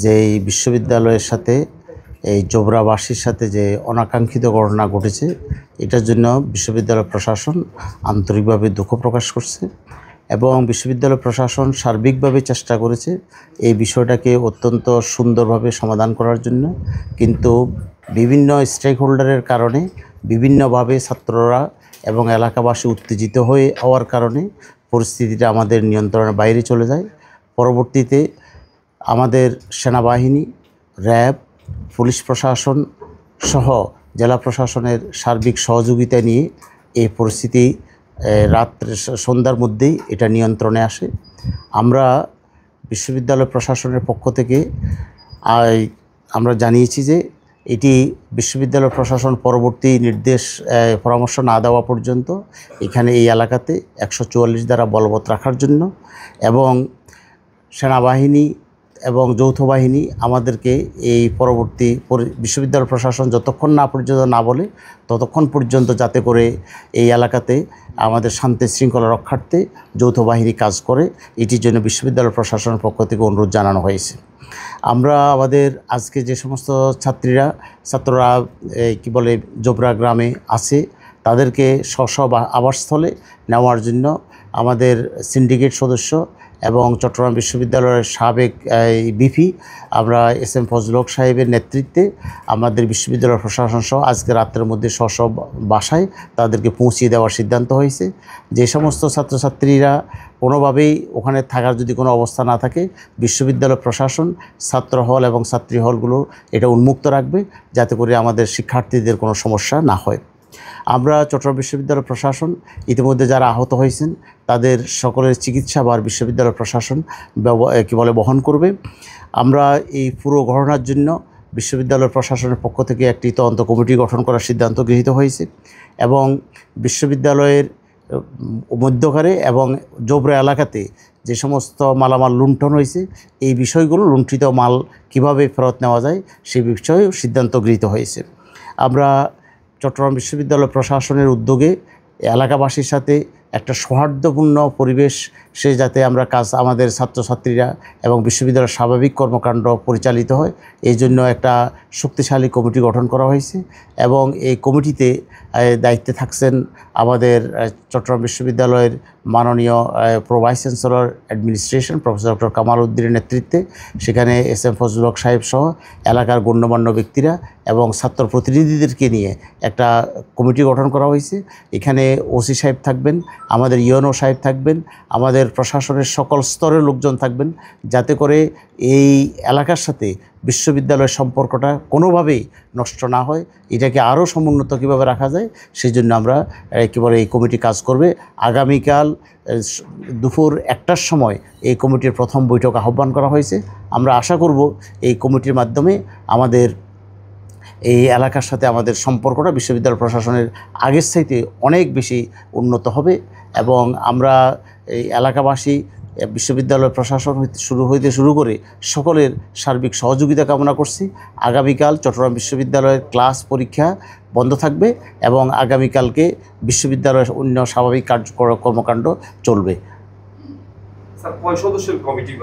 যে এই বিশ্ববিদ্যালয়ের সাথে এই জোবরাবাসীর সাথে যে অনাকাঙ্ক্ষিত ঘটনা ঘটেছে, এটার জন্য বিশ্ববিদ্যালয় প্রশাসন আন্তরিকভাবে দুঃখ প্রকাশ করছে এবং বিশ্ববিদ্যালয় প্রশাসন সার্বিকভাবে চেষ্টা করেছে এই বিষয়টাকে অত্যন্ত সুন্দরভাবে সমাধান করার জন্য। কিন্তু বিভিন্ন স্টেক হোল্ডারের কারণে বিভিন্নভাবে ছাত্ররা এবং এলাকাবাসী উত্তেজিত হওয়ার কারণে পরিস্থিতিটা আমাদের নিয়ন্ত্রণের বাইরে চলে যায়। পরবর্তীতে আমাদের সেনাবাহিনী, র্যাব, পুলিশ প্রশাসন সহ জেলা প্রশাসনের সার্বিক সহযোগিতা নিয়ে এই পরিস্থিতি সন্ধ্যার মধ্যেই এটা নিয়ন্ত্রণে আসে। আমরা বিশ্ববিদ্যালয় প্রশাসনের পক্ষ থেকে আমরা জানিয়েছি যে এটি বিশ্ববিদ্যালয় প্রশাসন পরবর্তী পরামর্শ না দেওয়া পর্যন্ত এখানে এই এলাকাতে 144 ধারা বলবৎ রাখার জন্য এবং সেনাবাহিনী এবং যৌথ বাহিনী আমাদেরকে এই পরবর্তী বিশ্ববিদ্যালয় প্রশাসন যতক্ষণ না পর্যন্ত না বলে ততক্ষণ পর্যন্ত যাতে করে এই এলাকাতে আমাদের শান্তি শৃঙ্খলা রক্ষার্থে যৌথ বাহিনী কাজ করে, এটির জন্য বিশ্ববিদ্যালয় প্রশাসনের পক্ষ থেকে অনুরোধ জানানো হয়েছে। আমরা আমাদের আজকে যে সমস্ত ছাত্ররা জোবরা গ্রামে আছে তাদেরকে স্ব আবাসস্থলে নেওয়ার জন্য আমাদের সিন্ডিকেট সদস্য এবং চট্টগ্রাম বিশ্ববিদ্যালয়ের সাবেক বিপি আমরা এস.এম. ফজলুল হক সাহেবের নেতৃত্বে আমাদের বিশ্ববিদ্যালয় প্রশাসন সহ আজকে রাত্রের মধ্যে স্ব বাসায় তাদেরকে পৌঁছিয়ে দেওয়ার সিদ্ধান্ত হয়েছে। যে সমস্ত ছাত্রছাত্রীরা কোনোভাবেই ওখানে থাকার যদি কোনো অবস্থা না থাকে, বিশ্ববিদ্যালয় প্রশাসন ছাত্র হল এবং ছাত্রী হলগুলো এটা উন্মুক্ত রাখবে যাতে করে আমাদের শিক্ষার্থীদের কোনো সমস্যা না হয়। আমরা চট্টগ্রাম বিশ্ববিদ্যালয় প্রশাসন ইতিমধ্যে যারা আহত হয়েছেন তাদের সকলের চিকিৎসাভার বিশ্ববিদ্যালয় প্রশাসন বহন করবে। আমরা এই পুরো ঘটনার জন্য বিশ্ববিদ্যালয় প্রশাসনের পক্ষ থেকে একটি তদন্ত কমিটি গঠন করার সিদ্ধান্ত গৃহীত হয়েছে এবং বিশ্ববিদ্যালয়ের মধ্যকারে এবং জোবরা এলাকাতে যে সমস্ত মালামাল লুণ্ঠন হয়েছে এই বিষয়গুলো, লুণ্ঠিত মাল কিভাবে ফেরত নেওয়া যায় সেই বিষয়েও সিদ্ধান্ত গৃহীত হয়েছে। আমরা চট্টগ্রাম বিশ্ববিদ্যালয় প্রশাসনের উদ্যোগে এলাকাবাসীর সাথে একটা সৌহার্দ্যপূর্ণ পরিবেশ যাতে আমাদের ছাত্রছাত্রীরা এবং বিশ্ববিদ্যালয়ের স্বাভাবিক কর্মকাণ্ড পরিচালিত হয়, এই জন্য একটা শক্তিশালী কমিটি গঠন করা হয়েছে এবং এই কমিটিতে দায়িত্বে থাকছেন আমাদের চট্টগ্রাম বিশ্ববিদ্যালয়ের মাননীয় vice chancellor administration professor doctor Kamal উদ্দিনের নেতৃত্বে। সেখানে এস.এম. ফজলুল হক সাহেব সহ এলাকার গণ্যমান্য ব্যক্তিরা এবং ছাত্র প্রতিনিধিদেরকে নিয়ে একটা কমিটি গঠন করা হয়েছে। এখানে ওসি সাহেব থাকবেন, আমাদের ইউএনও সাহেব থাকবেন, আমাদের প্রশাসনের সকল স্তরের লোকজন থাকবেন, যাতে করে এই এলাকার সাথে বিশ্ববিদ্যালয়ের সম্পর্কটা কোনোভাবেই নষ্ট না হয়, এটাকে আরও সমুন্নত কীভাবে রাখা যায় সেই জন্য আমরা এই কমিটি কাজ করবে। আগামীকাল দুপুর 1টার সময় এই কমিটির প্রথম বৈঠক আহ্বান করা হয়েছে। আমরা আশা করব এই কমিটির মাধ্যমে আমাদের এই এলাকার সাথে আমাদের সম্পর্কটা বিশ্ববিদ্যালয় প্রশাসনের আগের চাইতে অনেক বেশি উন্নত হবে এবং আমরা এই এলাকাবাসী বিশ্ববিদ্যালয় প্রশাসন শুরু করে সকলের সার্বিক সহযোগিতা কামনা করছি। আগামীকাল চট্টগ্রাম বিশ্ববিদ্যালয়ের ক্লাস পরীক্ষা বন্ধ থাকবে এবং আগামীকালকে বিশ্ববিদ্যালয়ের অন্য স্বাভাবিক কর্মকাণ্ড চলবে। স্যার, কয় সদস্যের কমিটি?